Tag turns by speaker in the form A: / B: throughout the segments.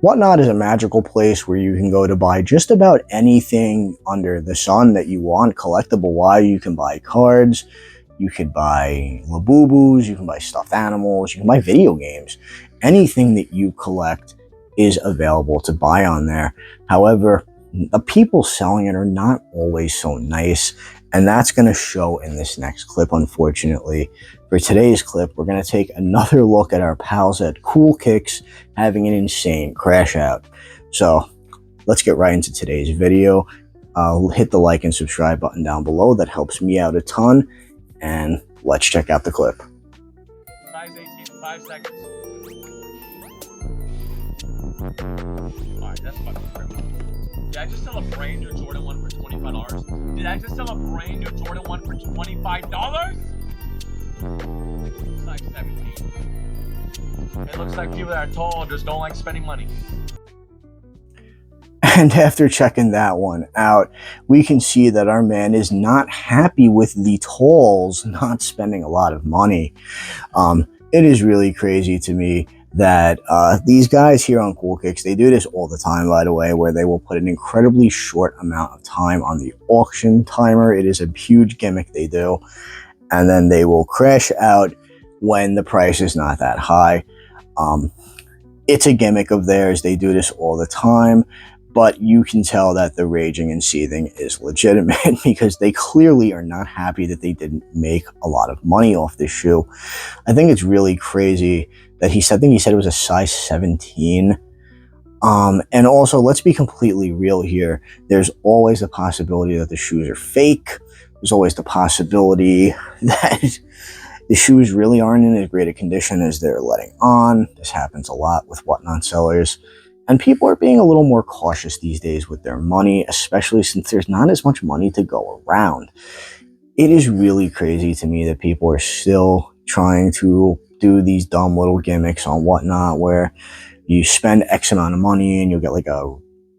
A: Whatnot is a magical place where you can go to buy just about anything under the sun that you want, collectible wise. You can buy cards, you could buy Labubus, you can buy stuffed animals, you can buy video games. Anything that you collect is available to buy on there. However, the people selling it are not always so nice, and that's going to show in this next clip, unfortunately. For today's clip, we're going to take another look at our pals at Cool Kicks having an insane crash out. So let's get right into today's video. Hit the like and subscribe button down below. That helps me out a ton. And let's check out the clip.
B: Size 18, 5 seconds. Alright, that's fucking criminal. Did I just sell a brand new Jordan 1 for $25? Did I just sell a brand new Jordan 1 for $25? Size 17. It looks like people that are tall just don't like spending money.
A: And after checking that one out, we can see that our man is not happy with the talls not spending a lot of money. It is really crazy to me that these guys here on Cool Kicks, they do this all the time, by the way, where they will put an incredibly short amount of time on the auction timer. It is a huge gimmick they do. And then they will crash out when the price is not that high. It's a gimmick of theirs. They do this all the time. But you can tell that the raging and seething is legitimate because they clearly are not happy that they didn't make a lot of money off this shoe. I think it's really crazy that I think he said it was a size 17. And also, let's be completely real here. There's always the possibility that the shoes are fake. There's always the possibility that the shoes really aren't in as great a condition as they're letting on. This happens a lot with Whatnot sellers. And people are being a little more cautious these days with their money, especially since there's not as much money to go around. It is really crazy to me that people are still trying to do these dumb little gimmicks on Whatnot where you spend X amount of money and you'll get like a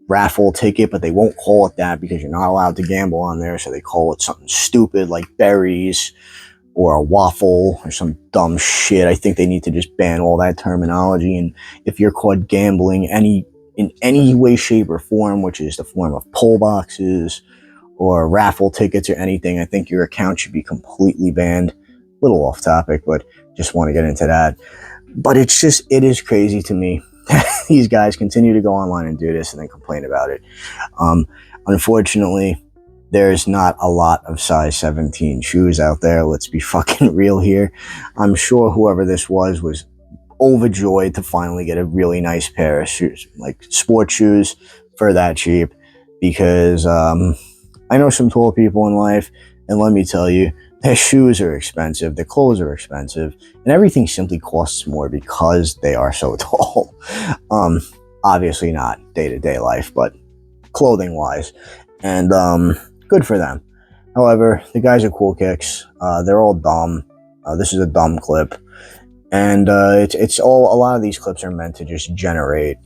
A: raffle ticket, but they won't call it that because you're not allowed to gamble on there. So they call it something stupid like berries or a waffle or some dumb shit. I think they need to just ban all that terminology. And if you're caught gambling in any way, shape, or form, which is the form of pull boxes or raffle tickets or anything, I think your account should be completely banned. A little off topic, but just want to get into that. But it is crazy to me that these guys continue to go online and do this and then complain about it. Unfortunately, there's not a lot of size 17 shoes out there. Let's be fucking real here. I'm sure whoever this was overjoyed to finally get a really nice pair of shoes, like sport shoes, for that cheap. Because I know some tall people in life, and let me tell you, their shoes are expensive, their clothes are expensive, and everything simply costs more because they are so tall. Obviously not day-to-day life, but clothing-wise. And good for them. However, the guys at Cool Kicks, they're all dumb. This is a dumb clip. And it's all, a lot of these clips are meant to just generate,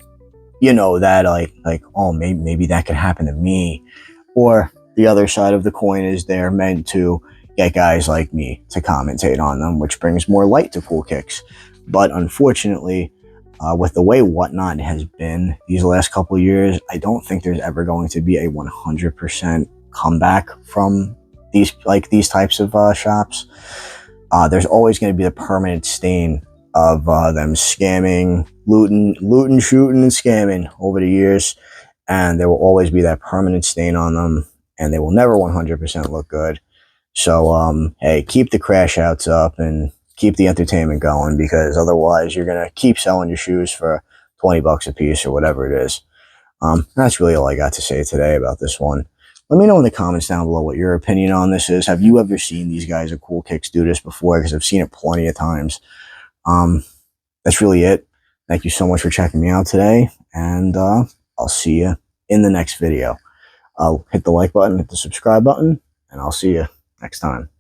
A: you know, that like, oh, maybe that could happen to me. Or the other side of the coin is they're meant to get guys like me to commentate on them, which brings more light to Cool Kicks. But unfortunately, with the way Whatnot has been these last couple of years, I don't think there's ever going to be a 100% comeback from these types of shops. There's always going to be a permanent stain of them scamming, looting, shooting, and scamming over the years, and there will always be that permanent stain on them, and they will never 100% look good. So, hey, keep the crash outs up and keep the entertainment going, because otherwise you're going to keep selling your shoes for 20 bucks a piece or whatever it is. That's really all I got to say today about this one. Let me know in the comments down below what your opinion on this is. Have you ever seen these guys at Cool Kicks do this before? Because I've seen it plenty of times. That's really it. Thank you so much for checking me out today, and I'll see you in the next video. Hit the like button, hit the subscribe button, and I'll see you next time.